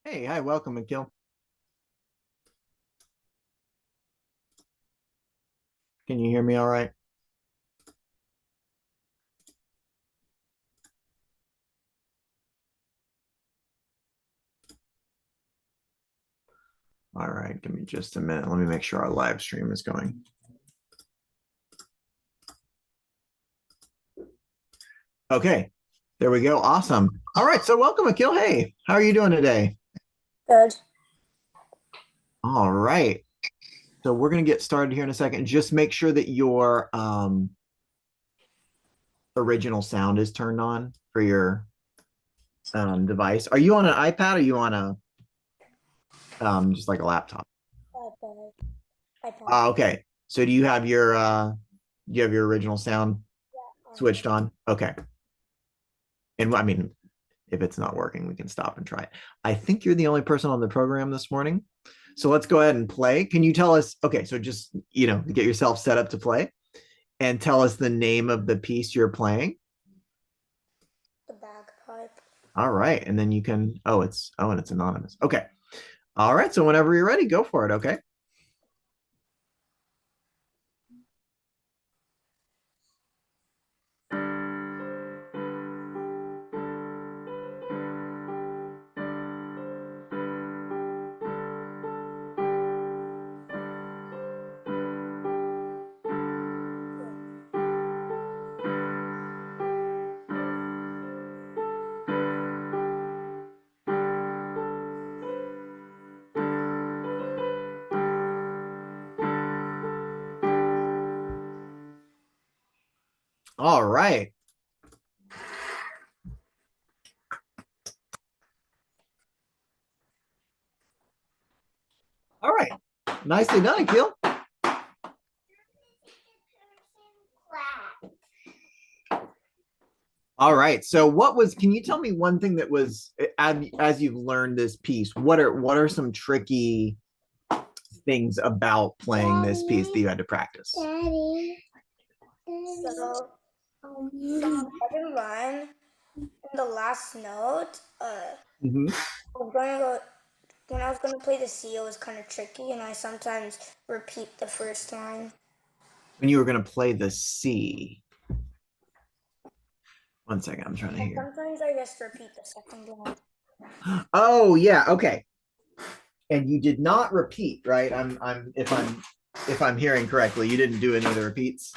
Hey, hi, welcome, Akil. Can you hear me all right? All right, give me just a minute. Let me make sure our live stream is going. Okay, there we go. Awesome. All right, so welcome, Akil. Hey, how are you doing today? Good. All right. So we're going to get started here in a second. Just make sure that your original sound is turned on for your device. Are you on an iPad or are you on a just like a laptop? iPad. iPad. Okay. So do you have your original sound Yeah, I switched on? Okay. And I mean, if it's not working, we can stop and try it. I think you're the only person on the program this morning. So let's go ahead and play. Can you tell us? Okay, so just, get yourself set up to play and tell us the name of the piece you're playing. the bagpipe. All right. And then you can, and it's anonymous. Okay. All right. So whenever you're ready, go for it. Okay. All right. All right. Nicely done, Akil. All right. So can you tell me one thing that was, as you've learned this piece, what are some tricky things about playing this piece that you had to practice? Daddy. So, so every line in the last note, Mhm. I was gonna go when I was gonna play the C, it was kind of tricky, and I sometimes repeat the first line. When you were going to play the C. One second, I'm trying to And hear. sometimes I just repeat the second line. Oh yeah, okay. And you did not repeat, right? If I'm hearing correctly, you didn't do any of the repeats.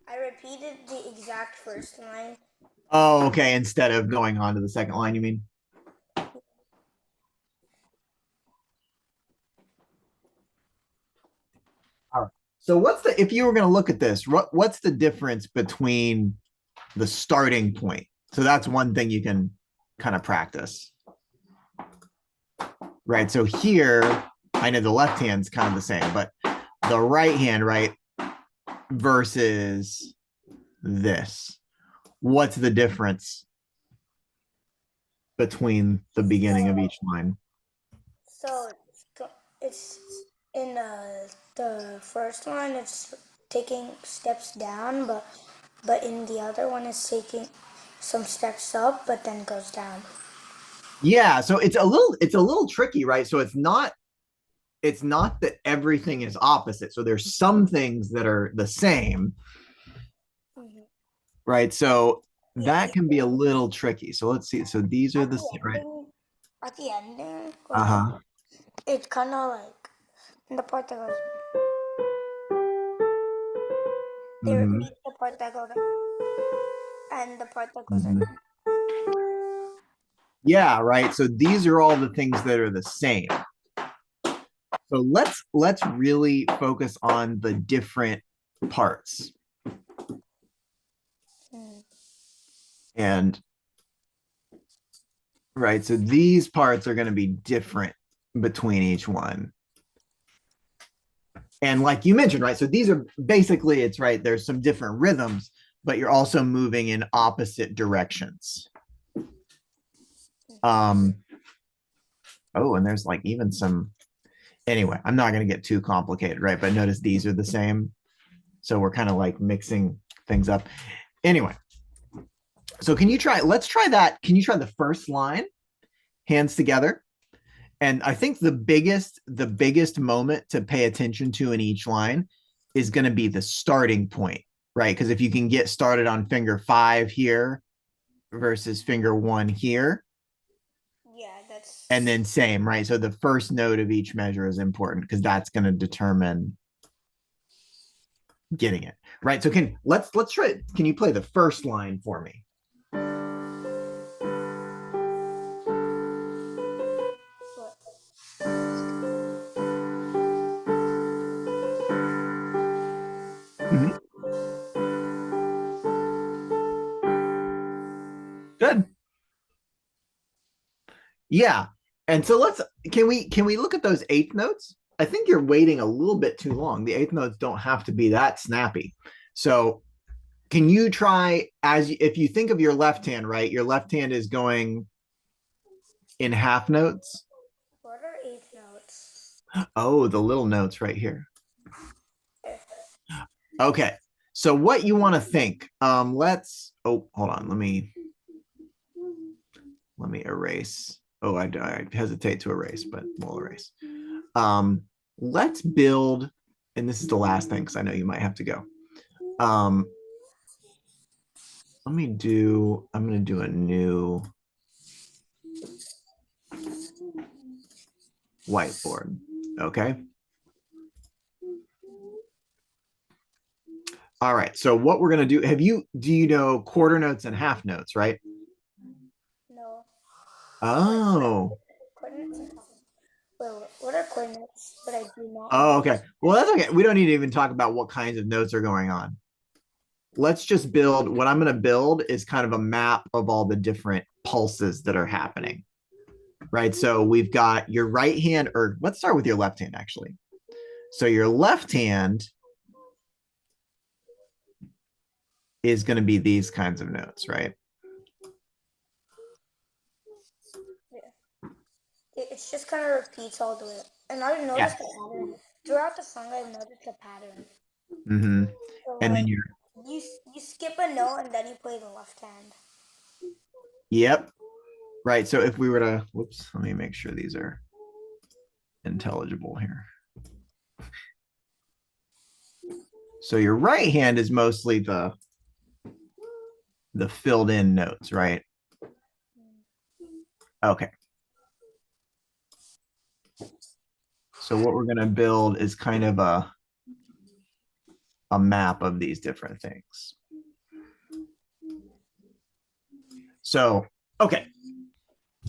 I repeated the exact first line. Oh, okay. Instead of going on to the second line, you mean? All right. So if you were going to look at this, what's the difference between the starting point? So that's one thing you can kind of practice, right? So here, I know the left hand's kind of the same, but the right hand, right, versus this. What's the difference between the beginning of So each line? So it's in the first one, it's taking steps down, but in the other one, it's taking some steps up, but then goes down. Yeah, so it's a little tricky, right? So it's not that everything is opposite. So there's some things that are the same, Hmm. right? So Yeah, that can be a little tricky. So let's see. So these are at the the right. ending, at the ending, like Uh-huh. it's kind of like in the part that goes, they Hmm. repeat the part that goes, and the part that goes like. Hmm. Yeah, right. So these are all the things that are the same. So let's really focus on the different parts. Hmm. And right, so these parts are going to be different between each one. And like you mentioned, right? So these are basically, it's right, there's some different rhythms, but you're also moving in opposite directions. Um, oh, and there's like even some, anyway, I'm not going to get too complicated, right? But notice these are the same. So we're kind of like mixing things up. Anyway, So can you try, let's try that. Can you try the first line, hands together? And I think the biggest moment to pay attention to in each line is going to be the starting point, right? Because if you can get started on finger 5 here versus finger 1 here, Yeah, and that's then same, right? So the first note of each measure is important because that's going to determine getting it, right? So let's try it. Can you play the first line for me? what. Mhm. Good. Yeah. And so can we look at those eighth notes? I think you're waiting a little bit too long. The eighth notes don't have to be that snappy. So can you try if you think of your left hand, right? Your left hand is going in half notes. What are eighth notes? Oh, the little notes right here. Okay. Okay. So what you want to think? Let's. Oh, hold on. Let me erase. Oh, I hesitate to erase, but we'll erase. Um, let's build, and this is the last thing because I know you might have to go. Um, I'm gonna do a new whiteboard. Okay. All right. So what we're gonna do, do you know quarter notes and half notes, right? No. Oh. Coordinates and half. Wait, what are coordinates? But I do not Oh, know. okay. Well, that's okay. We don't need to even talk about what kinds of notes are going on. Let's just build, what I'm going to build is kind of a map of all the different pulses that are happening, right? So we've got your right hand, or let's start with your left hand actually. So your left hand is going to be these kinds of notes, right? Yeah. It's just kind of repeats all the way. And I've Yeah. noticed the pattern. Throughout the song, I've noticed the pattern. Mm-hmm. So, And then like, you're, you skip a note and then you play the left hand. yep, right. So if we were to, whoops, let me make sure these are intelligible here. So your right hand is mostly the filled in notes, right? Okay. So what we're going to build is kind of a map of these different things. So, okay,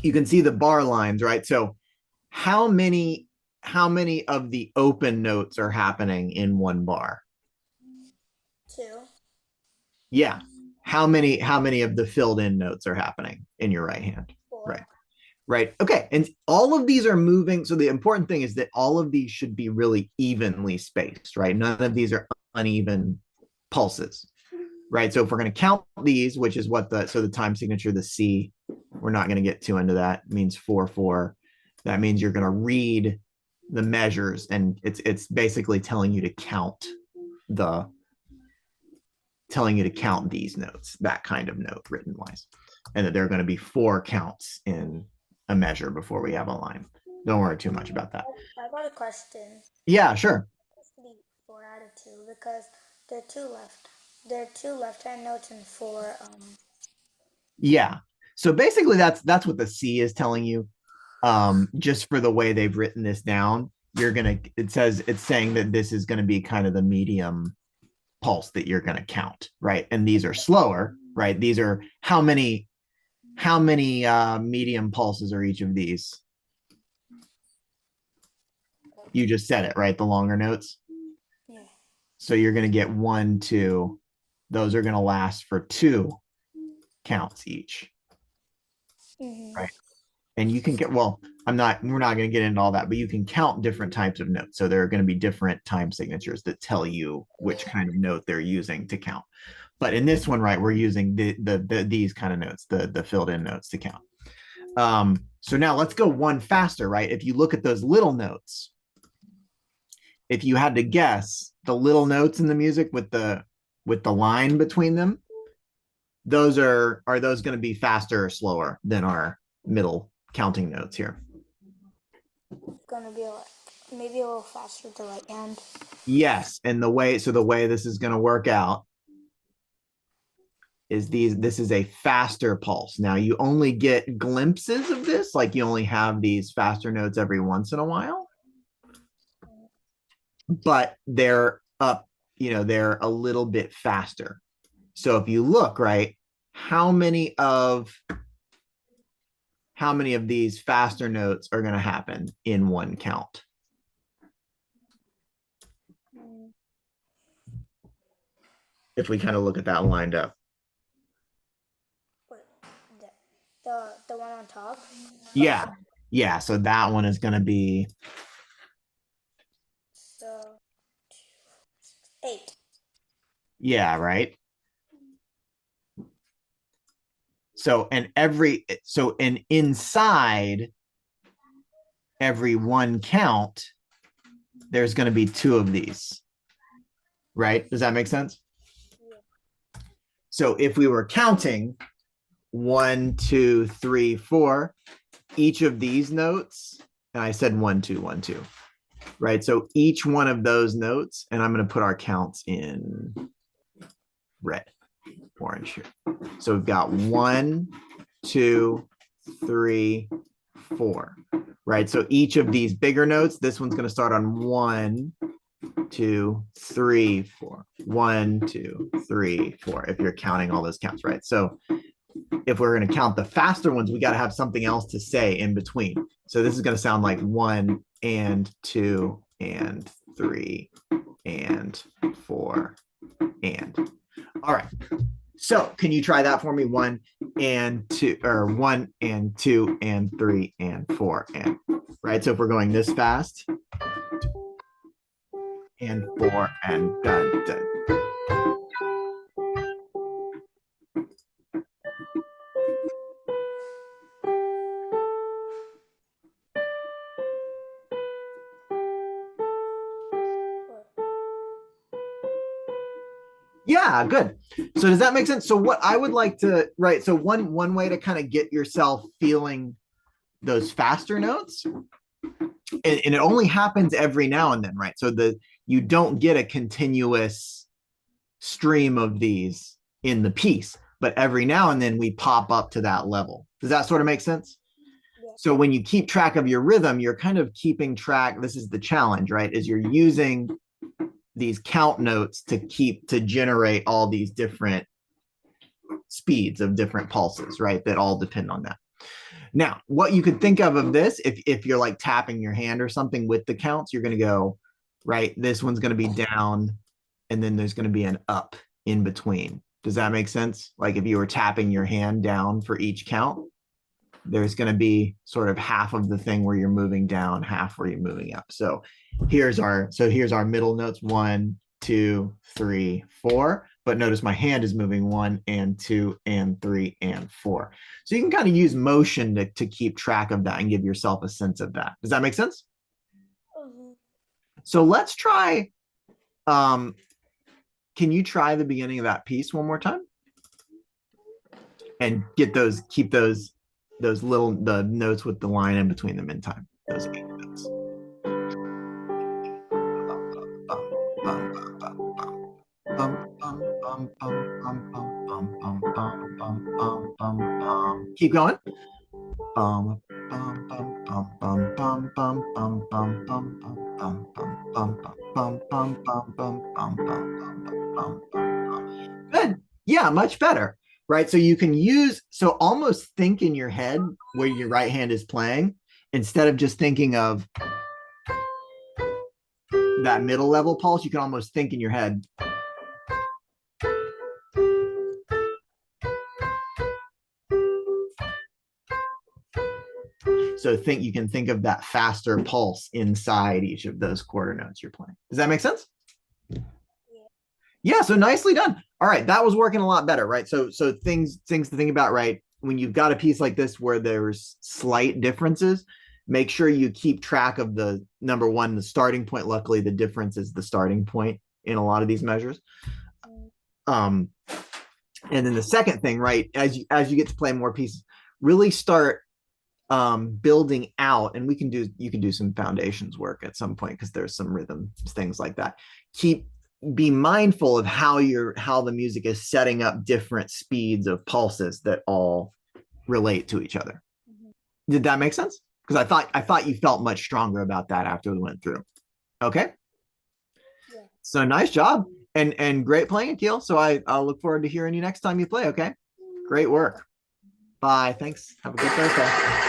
you can see the bar lines, right? So how many of the open notes are happening in one bar? Two. Yeah. How many of the filled in notes are happening in your right hand? Right. Four. Right. Okay. And all of these are moving. So the important thing is that all of these should be really evenly spaced, right? None of these are uneven pulses, right? So if we're going to count these, which is what the time signature, the C, we're not going to get too into that, it means 4/4. That means you're going to read the measures, and it's basically the telling you to count these notes, that kind of note written wise, and that there are going to be 4 counts in a measure before we have a line. Don't worry too much about that. I got a question. Yeah, sure. It's supposed to be 4 out of 2 because there are two left. There are two left-hand notes and four. Yeah. So basically that's what the C is telling you. Just for the way they've written this down, it's saying that this is going to be kind of the medium pulse that you're going to count, right? And these are slower, right? These are how many medium pulses are each of these? You just said it, right? The longer notes. Yeah. So you're going to get 1, 2. Those are going to last for 2 counts each, Mm-hmm. right? And you can get, well, we're not going to get into all that, but you can count different types of notes. So there are going to be different time signatures that tell you which kind of note they're using to count. But in this one, right, we're using these kind of notes, the filled in notes to count. So now let's go one faster, right? If you look at those little notes, if you had to guess the little notes in the music with the line between them, Are those going to be faster or slower than our middle counting notes here? It's gonna be maybe a little faster with the right hand. Yes, and the way this is going to work out is this is a faster pulse. Now you only get glimpses of this, like you only have these faster notes every once in a while, but they're up, they're a little bit faster. So if you look, right, how many of these faster notes are going to happen in one count? If we kind of look at that lined up. Wait, the one on top. Yeah. Yeah. So that one is going to be So 8. yeah, right. So and inside every one count, there's going to be 2 of these, right? Does that make sense? Yeah. So if we were counting 1, 2, 3, 4, each of these notes, and I said 1, 2, 1, 2, right? So each one of those notes, and I'm going to put our counts in red, orange here. So we've got 1, 2, 3, 4, right? So each of these bigger notes, this one's going to start on 1, 2, 3, 4. 1, 2, 3, 4. If you're counting all those counts, right? So if we're going to count the faster ones, we got to have something else to say in between. So this is going to sound like 1 and 2 and 3 and 4 and. All right. So can you try that for me? 1 and 2, or 1 and 2 and 3 and 4 and, right? So if we're going this fast, and 4 and dun dun. Yeah, good. So does that make sense? So what I would like to, right? So one way to kind of get yourself feeling those faster notes, and it only happens every now and then, right? So you don't get a continuous stream of these in the piece, but every now and then we pop up to that level. Does that sort of make sense? Yeah. So when you keep track of your rhythm, you're kind of keeping track. This is the challenge, right? Is you're using these count notes to generate all these different speeds of different pulses, right? That all depend on that. Now, what you could think of this, if you're like tapping your hand or something with the counts, you're going to go, right, this one's going to be down, and then there's going to be an up in between. Does that make sense? Like if you were tapping your hand down for each count, there's going to be sort of half of the thing where you're moving down, half where you're moving up. So here's our middle notes, 1, 2, 3, 4. But notice my hand is moving 1 and 2 and 3 and 4. So you can kind of use motion to keep track of that and give yourself a sense of that. Does that make sense? Mm-hmm. So let's try. Can you try the beginning of that piece one more time? And keep those the notes with the line in between them in time. Those 8 notes. Keep going. Good. Yeah, much better. Right. So you can almost think in your head where your right hand is playing instead of just thinking of that middle level pulse. You can almost think in your head. So you can think of that faster pulse inside each of those quarter notes you're playing. Does that make sense? Yeah, so nicely done. All right, that was working a lot better, right? So things to think about, right? When you've got a piece like this where there's slight differences, make sure you keep track of the number one, the starting point. Luckily, the difference is the starting point in a lot of these measures. And then the second thing, right, as you get to play more pieces, really start building out, and you can do some foundations work at some point because there's some rhythm things like that. Keep Be mindful of how the music is setting up different speeds of pulses that all relate to each other. Mhm. Did that make sense? Because I thought you felt much stronger about that after we went through. Okay, Yeah. so nice job and great playing, Akil. So I'll look forward to hearing you next time you play. Okay, great work. Bye. Thanks. Have a good Thursday.